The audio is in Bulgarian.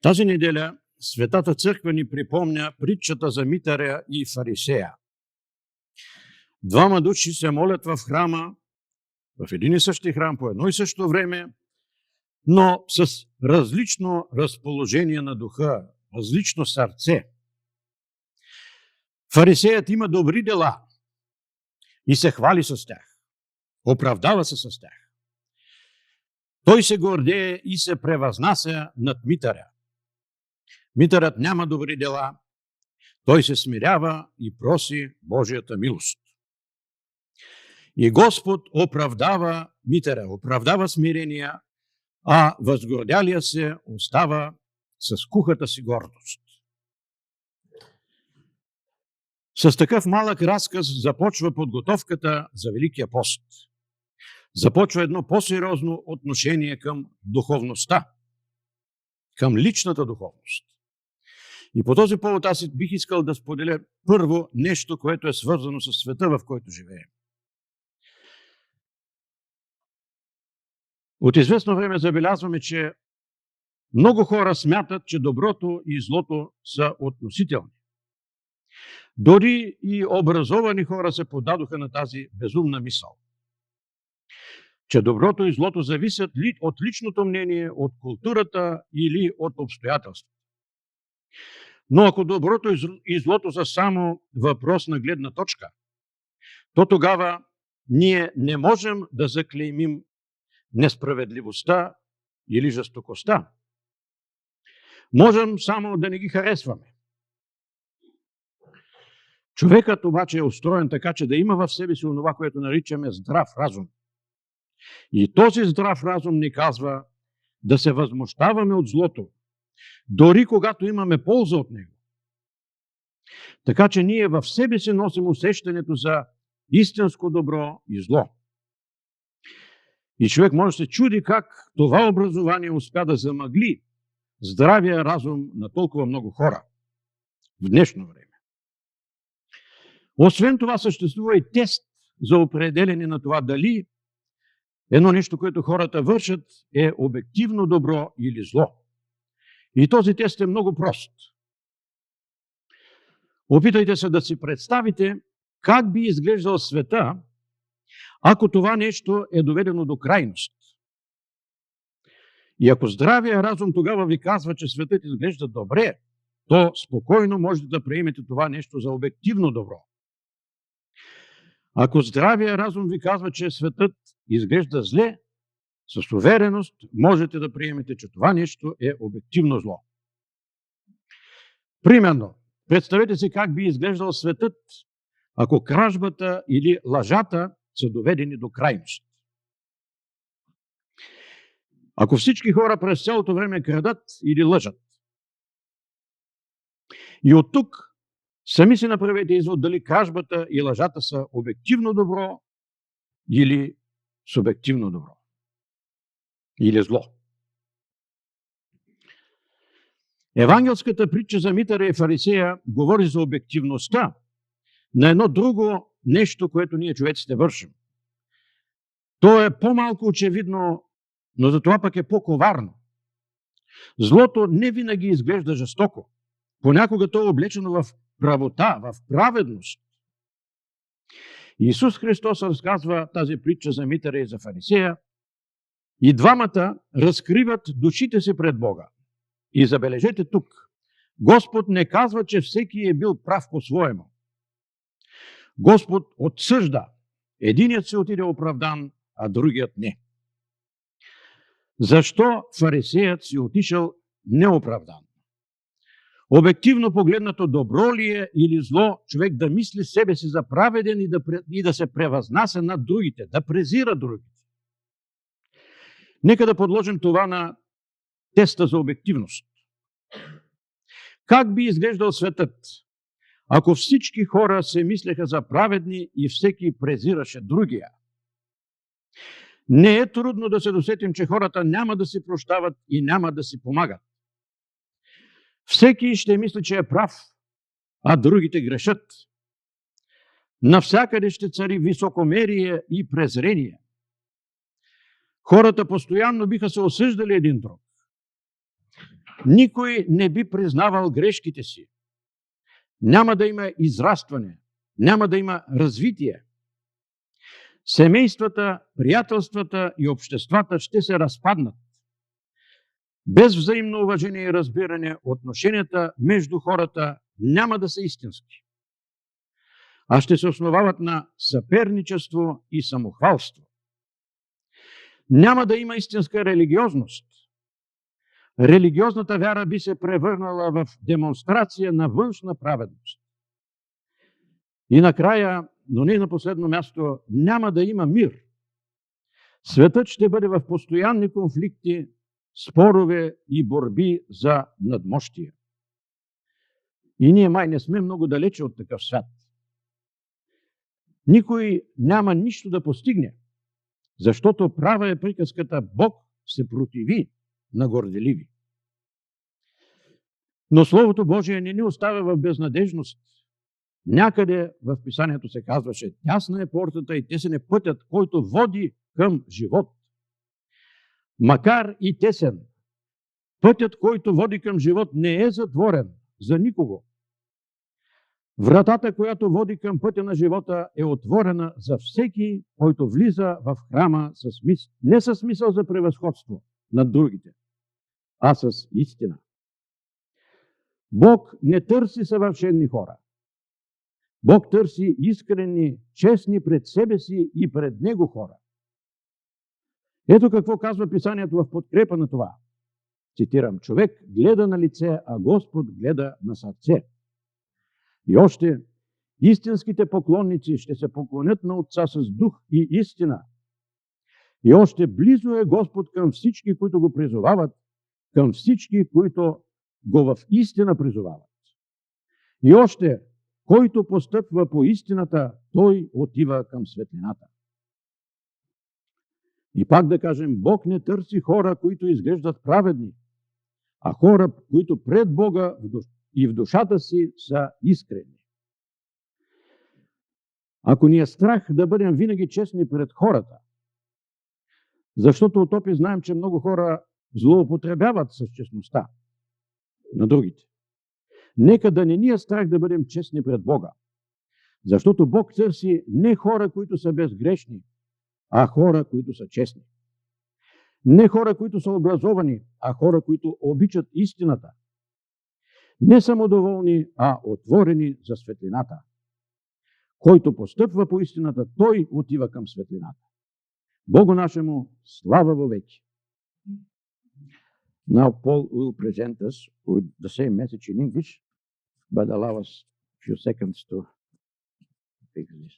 Тази неделя Светата Църква ни припомня притчата за митаря и фарисея. Двама души се молят в храма, в един и същи храм, по едно и също време, но с различно разположение на духа, различно сърце. Фарисеят има добри дела и се хвали с тях, оправдава се с тях. Той се гордее и се превъзнася над митаря. Митарят няма добри дела, той се смирява и проси Божията милост. И Господ оправдава митаря, оправдава смирения, а възгордялия се остава с кухата си гордост. С такъв малък разказ започва подготовката за Великия пост. Започва едно по-сериозно отношение към духовността, към личната духовност. И по този повод аз бих искал да споделя първо нещо, което е свързано с света, в който живеем. От известно време забелязваме, че много хора смятат, че доброто и злото са относителни. Дори и образовани хора се подадоха на тази безумна мисъл, че доброто и злото зависят от личното мнение, от културата или от обстоятелствата. Но ако доброто и злото са само въпрос на гледна точка, то тогава ние не можем да заклеймим несправедливостта или жестокостта. Можем само да не ги харесваме. Човекът обаче е устроен така, че да има в себе си онова, което наричаме здрав разум. И този здрав разум ни казва да се възмущаваме от злото, дори когато имаме полза от него. Така че ние в себе си носим усещането за истинско добро и зло. И човек може да се чуди как това образование успя да замъгли здравия разум на толкова много хора в днешно време. Освен това съществува и тест за определене на това дали едно нещо, което хората вършат, е обективно добро или зло. И този тест е много прост. Опитайте се да си представите как би изглеждал света, ако това нещо е доведено до крайност. И ако здравия разум тогава ви казва, че светът изглежда добре, то спокойно можете да приемете това нещо за обективно добро. Ако здравия разум ви казва, че светът изглежда зле, с увереност можете да приемете, че това нещо е обективно зло. Примерно, представете си как би изглеждал светът, ако кражбата или лъжата са доведени до крайност. Ако всички хора през цялото време крадат или лъжат. И от тук сами си направете извод дали кражбата и лъжата са обективно добро или субективно добро. Или зло. Евангелската притча за митаря и фарисея говори за обективността на едно друго нещо, което ние човеците вършим. То е по-малко очевидно, но за това пък е по-коварно. Злото не винаги изглежда жестоко. Понякога то е облечено в правота, в праведност. Исус Христос разказва тази притча за митаря и за фарисея и двамата разкриват душите си пред Бога. И забележете тук, Господ не казва, че всеки е бил прав по-своему. Господ отсъжда. Единият се отиде оправдан, а другият не. Защо фарисеят си отишъл неоправдан? Обективно погледнато, добро ли е или зло човек да мисли себе си за праведен и да се превъзнася над другите, да презира другите? Нека да подложим това на теста за обективност. Как би изглеждал светът, ако всички хора се мислеха за праведни и всеки презираше другия? Не е трудно да се досетим, че хората няма да си прощават и няма да си помагат. Всеки ще мисли, че е прав, а другите грешат. Навсякъде ще цари високомерие и презрение. Хората постоянно биха се осъждали един друг. Никой не би признавал грешките си. Няма да има израстване, няма да има развитие. Семействата, приятелствата и обществата ще се разпаднат. Без взаимно уважение и разбиране, отношенията между хората няма да са истински, а ще се основават на съперничество и самохвалство. Няма да има истинска религиозност. Религиозната вяра би се превърнала в демонстрация на външна праведност. И накрая, но не на последно място, няма да има мир. Светът ще бъде в постоянни конфликти, спорове и борби за надмощие. И ние май не сме много далече от такъв свят. Никой няма нищо да постигне, защото права е приказката: Бог се противи на горделиви. Но Словото Божие не ни оставя в безнадежност. Някъде в Писанието се казваше: тясна е портата и тесен е пътят, който води към живот. Макар и тесен, пътят, който води към живот, не е затворен за никого. Вратата, която води към пътя на живота, е отворена за всеки, който влиза в храма не с мисъл за превъзходство над другите, а с истина. Бог не търси съвършени хора. Бог търси искрени, честни пред себе си и пред Него хора. Ето какво казва Писанието в подкрепа на това. Цитирам: човек гледа на лице, а Господ гледа на сърце. И още: истинските поклонници ще се поклонят на Отца с дух и истина. И още: близо е Господ към всички, които го призовават, към всички, които го в истина призовават. И още: който постъпва по истината, той отива към светлината. И пак да кажем, Бог не търси хора, които изглеждат праведни, а хора, които пред Бога и в душата си са искрени. Ако ни е страх да бъдем винаги честни пред хората, защото от опит знаем, че много хора злоупотребяват с честността на другите, нека да не ни е страх да бъдем честни пред Бога, защото Бог търси не хора, които са безгрешни, а хора, които са честни. Не хора, които са образовани, а хора, които обичат истината. Не самодоволни, а отворени за светлината. Който постъпва по истината, той отива към светлината. Богу нашему слава вовеки. Now Paul will present us with the same message in English, but allow us a few seconds to fix this.